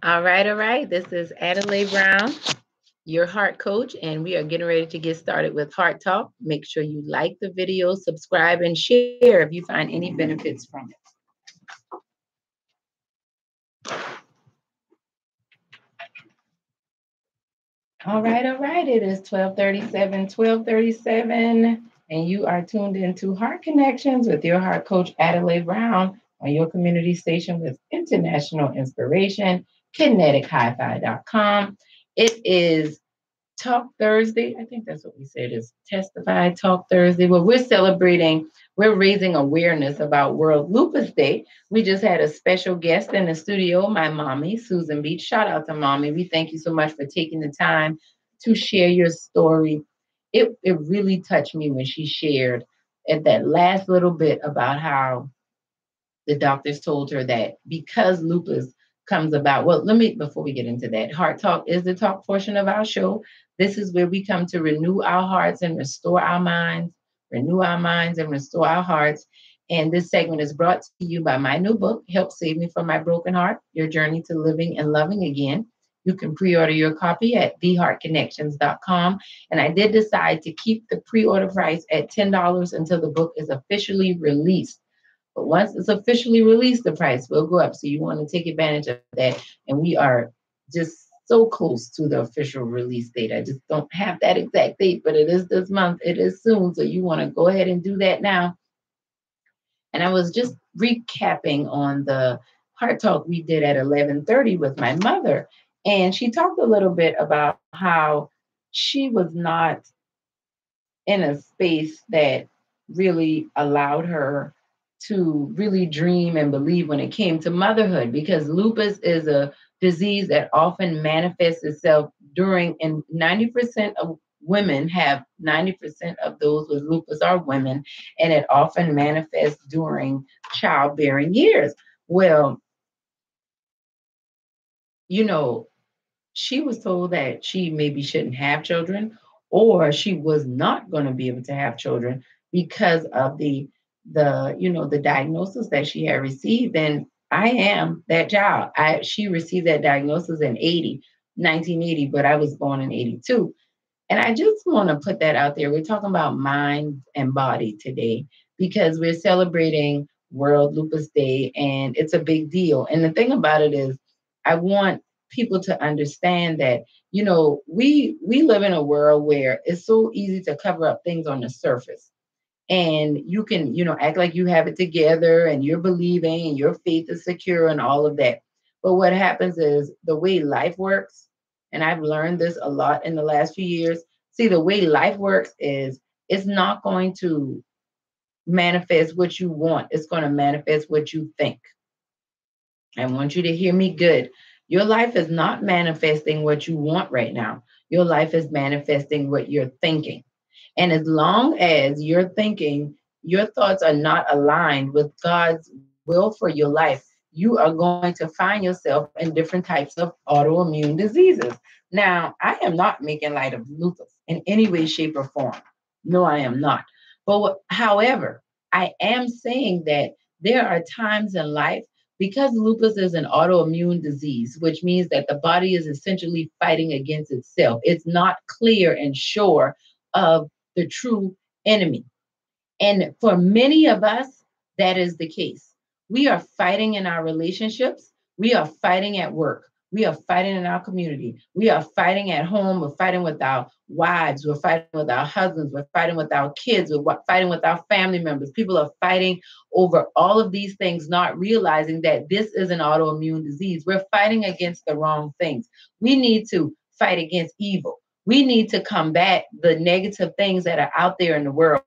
All right, all right. This is Adelai Brown, your heart coach, and we are getting ready to get started with Heart Talk. Make sure you like the video, subscribe, and share if you find any benefits from it. All right, all right. It is 12:37, and you are tuned into Heart Connections with your heart coach, Adelai Brown, on your community station with international inspiration, kinetichifi.com. It is Talk Thursday. I think that's what we said is Testify Talk Thursday. Well, we're raising awareness about World Lupus Day. We just had a special guest in the studio, my mommy, Susan Beach. Shout out to mommy. We thank you so much for taking the time to share your story. It really touched me when she shared at that last little bit about how the doctors told her that because lupus comes about. Well, before we get into that, Heart Talk is the talk portion of our show. This is where we come to renew our hearts and restore our minds, renew our minds and restore our hearts. And this segment is brought to you by my new book, Help Save Me from My Broken Heart, Your Journey to Living and Loving Again. You can pre-order your copy at theheartconnections.com. And I did decide to keep the pre-order price at $10 until the book is officially released. But once it's officially released, the price will go up. So you want to take advantage of that. And we are just so close to the official release date. I just don't have that exact date, but it is this month. It is soon. So you want to go ahead and do that now. And I was just recapping on the Heart Talk we did at 11:30 with my mother. And she talked a little bit about how she was not in a space that really allowed her to really dream and believe when it came to motherhood, because lupus is a disease that often manifests itself during, and 90% of women have 90% of those with lupus are women, and it often manifests during childbearing years. Well, you know, she was told that she maybe shouldn't have children, or she was not going to be able to have children because of the diagnosis that she had received. And I am that child. She received that diagnosis in 1980, but I was born in 82. And I just want to put that out there. We're talking about mind and body today because we're celebrating World Lupus Day, and it's a big deal. And the thing about it is, I want people to understand that we live in a world where it's so easy to cover up things on the surface, and you can act like you have it together and you're believing and your faith is secure and all of that. But what happens is the way life works, and I've learned this a lot in the last few years. See, the way life works is it's not going to manifest what you want, it's going to manifest what you think. I want you to hear me good. Your life is not manifesting what you want right now. Your life is manifesting what you're thinking. And as long as you're thinking, your thoughts are not aligned with God's will for your life, you are going to find yourself in different types of autoimmune diseases. Now, I am not making light of lupus in any way, shape, or form. No, I am not. However, I am saying that there are times in life, because lupus is an autoimmune disease, which means that the body is essentially fighting against itself. It's not clear and sure of the true enemy. And for many of us, that is the case. We are fighting in our relationships. We are fighting at work. We are fighting in our community. We are fighting at home. We're fighting with our wives. We're fighting with our husbands. We're fighting with our kids. We're fighting with our family members. People are fighting over all of these things, not realizing that this is an autoimmune disease. We're fighting against the wrong things. We need to fight against evil. We need to combat the negative things that are out there in the world.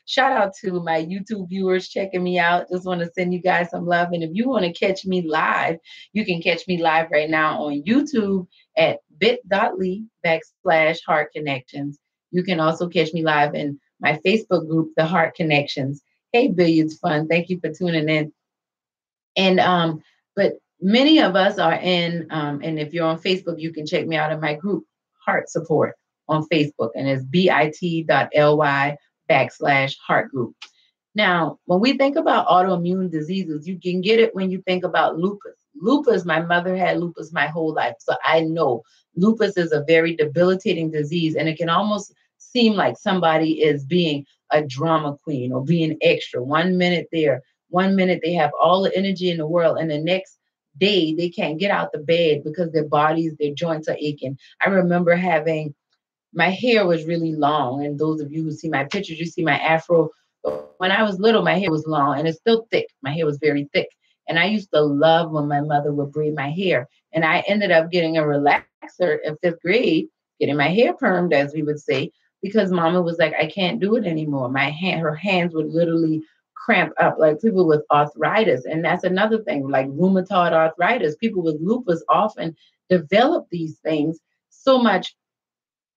Shout out to my YouTube viewers checking me out. Just want to send you guys some love. And if you want to catch me live, you can catch me live right now on YouTube at bit.ly/Heart Connections. You can also catch me live in my Facebook group, The Heart Connections. Hey, Billiards Fun. Thank you for tuning in. And but many of us are in, and if you're on Facebook, you can check me out in my group, Heart Support, on Facebook, and it's bit.ly/heart group. Now, when we think about autoimmune diseases, you can get it when you think about lupus. Lupus, my mother had lupus my whole life. So I know lupus is a very debilitating disease, and it can almost seem like somebody is being a drama queen or being extra. 1 minute there, 1 minute they have all the energy in the world, and the next day they can't get out the bed because their bodies, their joints are aching. I remember having my hair was really long. And those of you who see my pictures, you see my afro. When I was little, my hair was long and it's still thick. My hair was very thick. And I used to love when my mother would braid my hair. And I ended up getting a relaxer in fifth grade, getting my hair permed, as we would say, because mama was like, I can't do it anymore. Her hands would literally cramp up like people with arthritis. And that's another thing, like rheumatoid arthritis. People with lupus often develop these things so much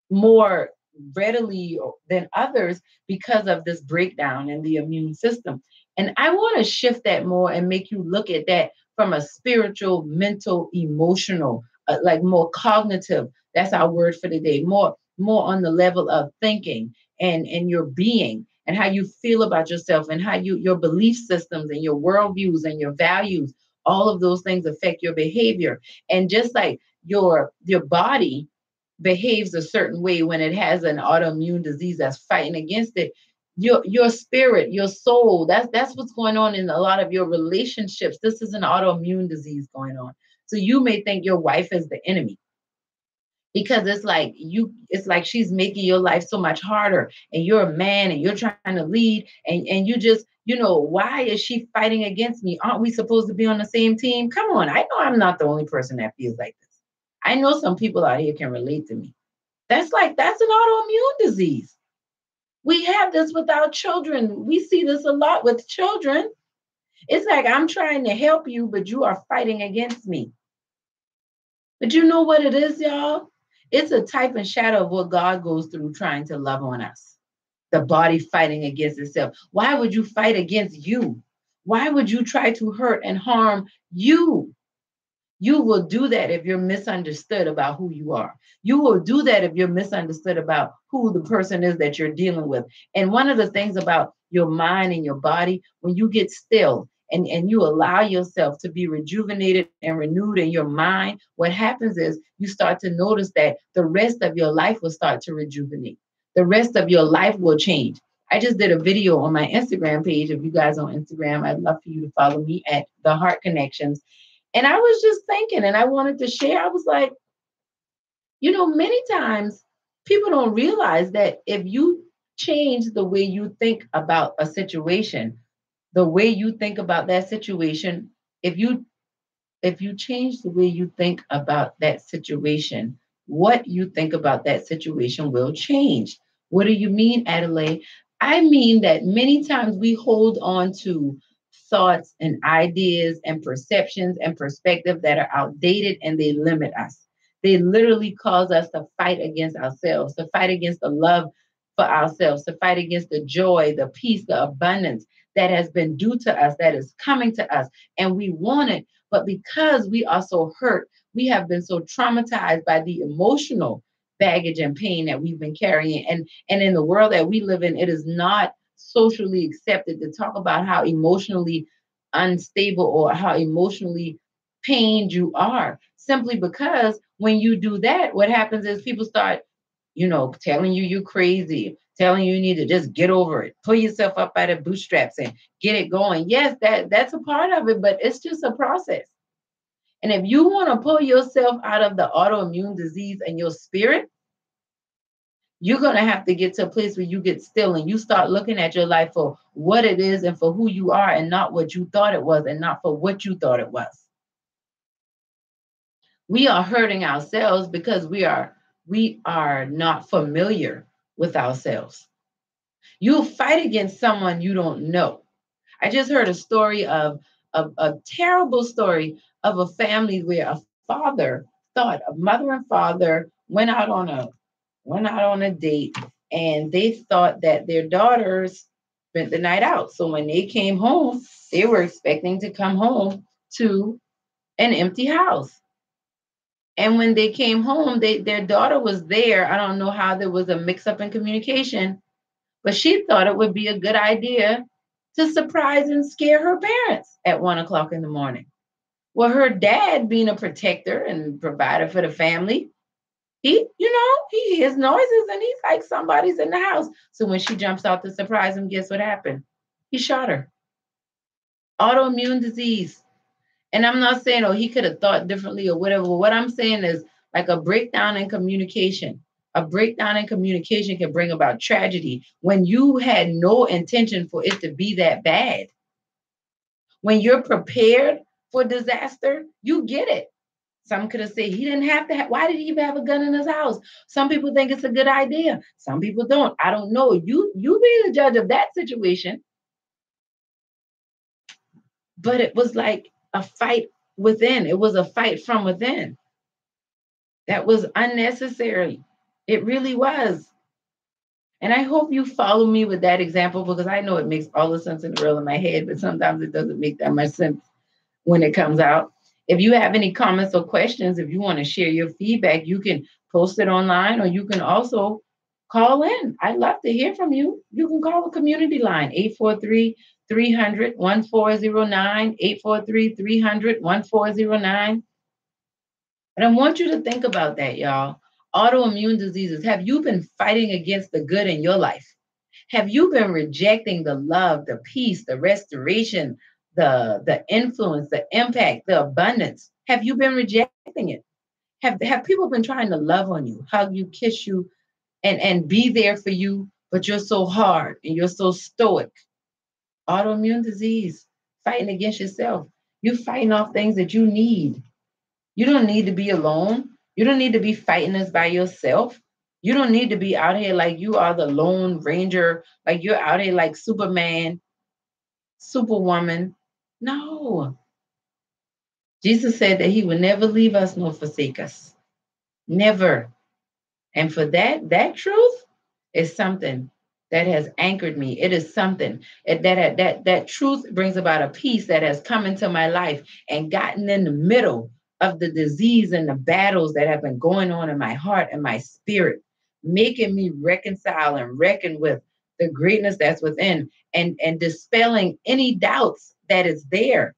more readily than others because of this breakdown in the immune system. And I want to shift that more and make you look at that from a spiritual, mental, emotional, like more cognitive. That's our word for today. More on the level of thinking and your being and how you feel about yourself and how your belief systems and your worldviews and your values, all of those things affect your behavior. And just like your body behaves a certain way when it has an autoimmune disease that's fighting against it, your spirit, your soul, that's what's going on in a lot of your relationships. This is an autoimmune disease going on. So you may think your wife is the enemy because it's like she's making your life so much harder, and you're a man and you're trying to lead, and you just, why is she fighting against me? Aren't we supposed to be on the same team? Come on, I know I'm not the only person that feels like this. I know some people out here can relate to me. That's an autoimmune disease. We have this with our children. We see this a lot with children. It's like I'm trying to help you, but you are fighting against me. But you know what it is, y'all? It's a type and shadow of what God goes through trying to love on us. The body fighting against itself. Why would you fight against you? Why would you try to hurt and harm you? You will do that if you're misunderstood about who you are. You will do that if you're misunderstood about who the person is that you're dealing with. And one of the things about your mind and your body, when you get still and you allow yourself to be rejuvenated and renewed in your mind, what happens is you start to notice that the rest of your life will start to rejuvenate. The rest of your life will change. I just did a video on my Instagram page. If you guys on Instagram, I'd love for you to follow me at The Heart Connections. And I was just thinking, and I wanted to share. I was like, many times people don't realize that if you change the way you think about a situation, the way you think about that situation, if you change the way you think about that situation, what you think about that situation will change. What do you mean, Adelaide? I mean that many times we hold on to thoughts and ideas and perceptions and perspective that are outdated, and they limit us. They literally cause us to fight against ourselves, to fight against the love for ourselves, to fight against the joy, the peace, the abundance that has been due to us, that is coming to us. And we want it. But because we are so hurt, we have been so traumatized by the emotional baggage and pain that we've been carrying. And in the world that we live in, it is not socially accepted to talk about how emotionally unstable or how emotionally pained you are. Simply because when you do that, what happens is people start, telling you you're crazy, telling you need to just get over it, pull yourself up by the bootstraps and get it going. Yes, that's a part of it, but it's just a process. And if you want to pull yourself out of the autoimmune disease and your spirit, you're going to have to get to a place where you get still and you start looking at your life for what it is and for who you are, and not what you thought it was and not for what you thought it was. We are hurting ourselves because we are not familiar with ourselves. You'll fight against someone you don't know. I just heard a story of a terrible story of a family where a mother and father went out on a date, and they thought that their daughters spent the night out. So when they came home, they were expecting to come home to an empty house. And when they came home, their daughter was there. I don't know how there was a mix up in communication, but she thought it would be a good idea to surprise and scare her parents at 1 o'clock in the morning. Well, her dad, being a protector and provider for the family, he hears noises and he's like, somebody's in the house. So when she jumps out to surprise him, guess what happened? He shot her. Autoimmune disease. And I'm not saying, oh, he could have thought differently or whatever. What I'm saying is like a breakdown in communication. A breakdown in communication can bring about tragedy when you had no intention for it to be that bad. When you're prepared for disaster, you get it. Some could have said he didn't have to have, why did he even have a gun in his house? Some people think it's a good idea. Some people don't. I don't know. You be the judge of that situation. But it was like a fight within. It was a fight from within. That was unnecessary. It really was. And I hope you follow me with that example because I know it makes all the sense in the world in my head, but sometimes it doesn't make that much sense when it comes out. If you have any comments or questions, if you want to share your feedback, you can post it online or you can also call in. I'd love to hear from you. You can call the community line 843-300-1409, 843-300-1409. And I want you to think about that, y'all. Autoimmune diseases. Have you been fighting against the good in your life? Have you been rejecting the love, the peace, the restoration, the influence, the impact, the abundance? Have you been rejecting it? Have people been trying to love on you, hug you, kiss you, and be there for you, but you're so hard and you're so stoic? Autoimmune disease, fighting against yourself. You're fighting off things that you need. You don't need to be alone. You don't need to be fighting this by yourself. You don't need to be out here like you are the Lone Ranger, like you're out here like Superman, Superwoman. No. Jesus said that he would never leave us nor forsake us. Never. And for that truth is something that has anchored me. It is something that truth brings about a peace that has come into my life and gotten in the middle of the disease and the battles that have been going on in my heart and my spirit, making me reconcile and reckon with the greatness that's within and dispelling any doubts that is there.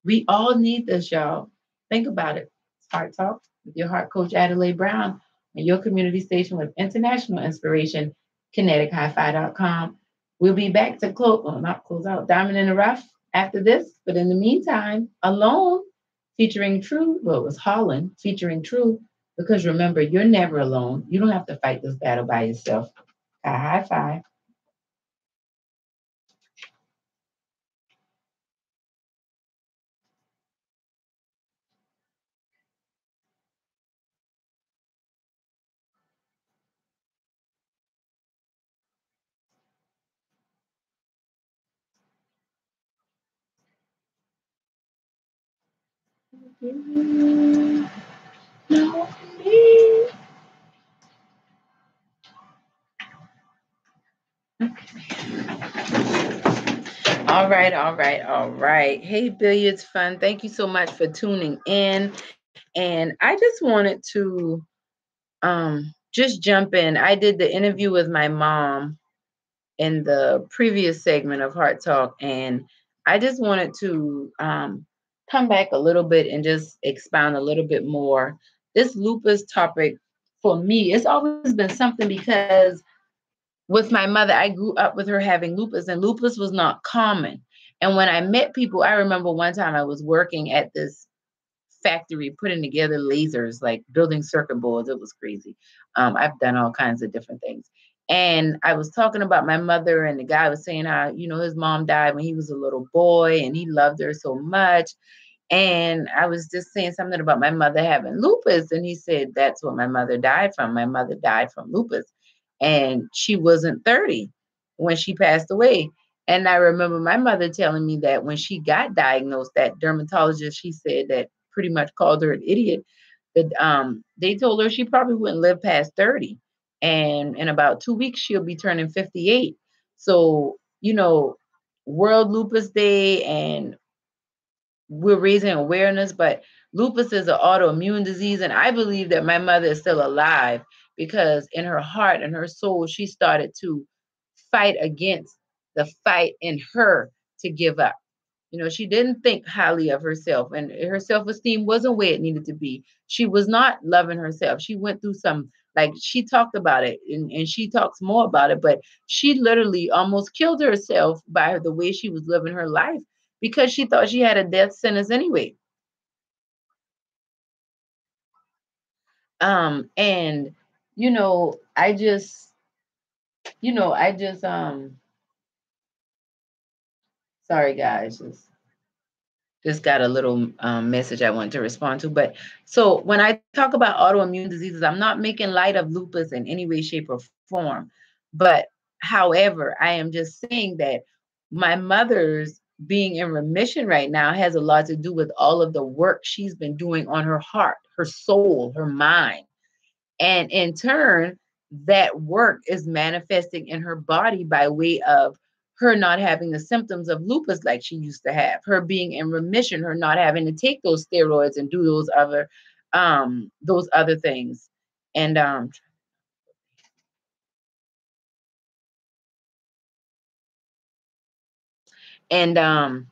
We all need this, y'all. Think about it. It's Heart Talk with your heart coach, Adelai Brown, and your community station with international inspiration, KineticHiFi.com. We'll be back to close, well, not close out, Diamond in the Rough after this. But in the meantime, Alone, featuring True, well, it was Holland featuring True, because remember, you're never alone. You don't have to fight this battle by yourself. High five. No, me. All right, all right, all right. Hey, Billiards Fun. Thank you so much for tuning in. And I just wanted to just jump in. I did the interview with my mom in the previous segment of Heart Talk, and I just wanted to come back a little bit and just expound a little bit more. This lupus topic for me, it's always been something because with my mother, I grew up with her having lupus, and lupus was not common. And when I met people, I remember one time I was working at this factory putting together lasers, like building circuit boards. It was crazy. I've done all kinds of different things. And I was talking about my mother, and the guy was saying how, his mom died when he was a little boy and he loved her so much. And I was just saying something about my mother having lupus. And he said, that's what my mother died from. My mother died from lupus. And she wasn't 30 when she passed away. And I remember my mother telling me that when she got diagnosed, that dermatologist, she said that pretty much called her an idiot. That they told her she probably wouldn't live past 30. And in about 2 weeks, she'll be turning 58. So, World Lupus Day, and we're raising awareness, but lupus is an autoimmune disease. And I believe that my mother is still alive because in her heart and her soul, she started to fight against the fight in her to give up. You know, she didn't think highly of herself, and her self-esteem wasn't where it needed to be. She was not loving herself. She went through some, like she talked about it, and she talks more about it, but she literally almost killed herself by the way she was living her life because she thought she had a death sentence anyway. And you know, I just sorry guys, just got a little message I wanted to respond to. But so when I talk about autoimmune diseases, I'm not making light of lupus in any way, shape, or form. But however, I am just saying that my mother's being in remission right now has a lot to do with all of the work she's been doing on her heart, her soul, her mind. And in turn, that work is manifesting in her body by way of her not having the symptoms of lupus like she used to have, her being in remission, her not having to take those steroids and do those other things. And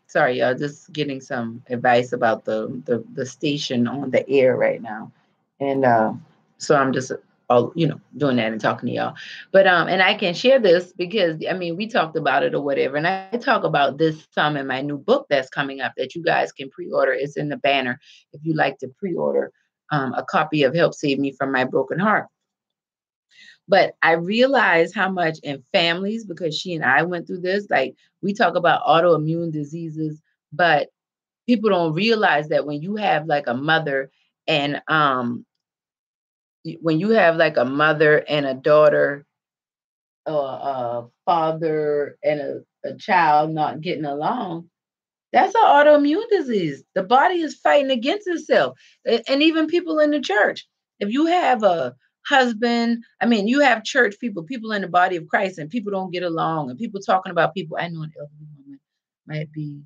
sorry, y'all, just getting some advice about the station on the air right now. And so I'm just all, doing that and talking to y'all. But and I can share this because I mean we talked about it or whatever. And I talk about this some in my new book that's coming up that you guys can pre-order. It's in the banner if you like to pre-order a copy of Help Save Me from My Broken Heart. But I realized how much in families, because she and I went through this, like we talk about autoimmune diseases, but people don't realize that when you have like a mother and when you have like a mother and a daughter or a father and a child not getting along, that's an autoimmune disease. The body is fighting against itself. And even people in the church. If you have a husband, I mean, you have church people in the body of Christ, and people don't get along, and people talking about people. I know an elderly woman might be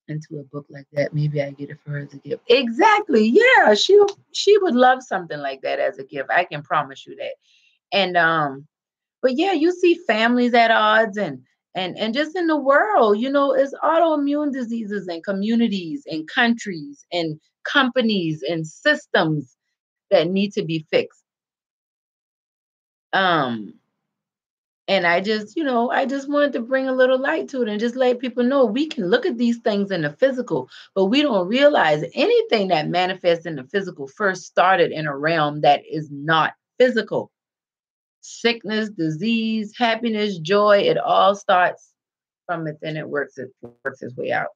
into a book like that. Maybe I get it for her as a gift. Exactly. Yeah, she would love something like that as a gift. I can promise you that. And but yeah, you see families at odds and just in the world, it's autoimmune diseases and communities and countries and companies and systems that need to be fixed. Um, and I just wanted to bring a little light to it and just let people know we can look at these things in the physical, but we don't realize anything that manifests in the physical first started in a realm that is not physical. Sickness, disease, happiness, joy, it all starts from within. It works its way out.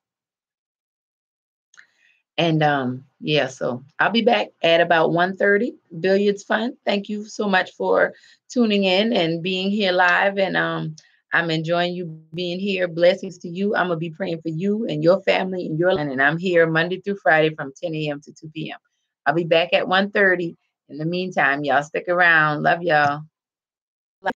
And yeah, so I'll be back at about 1:30. Billiards fun. Thank you so much for tuning in and being here live. And I'm enjoying you being here. Blessings to you. I'm gonna be praying for you and your family and your line. And I'm here Monday through Friday from 10 a.m. to 2 p.m. I'll be back at 1:30. In the meantime, y'all stick around. Love y'all.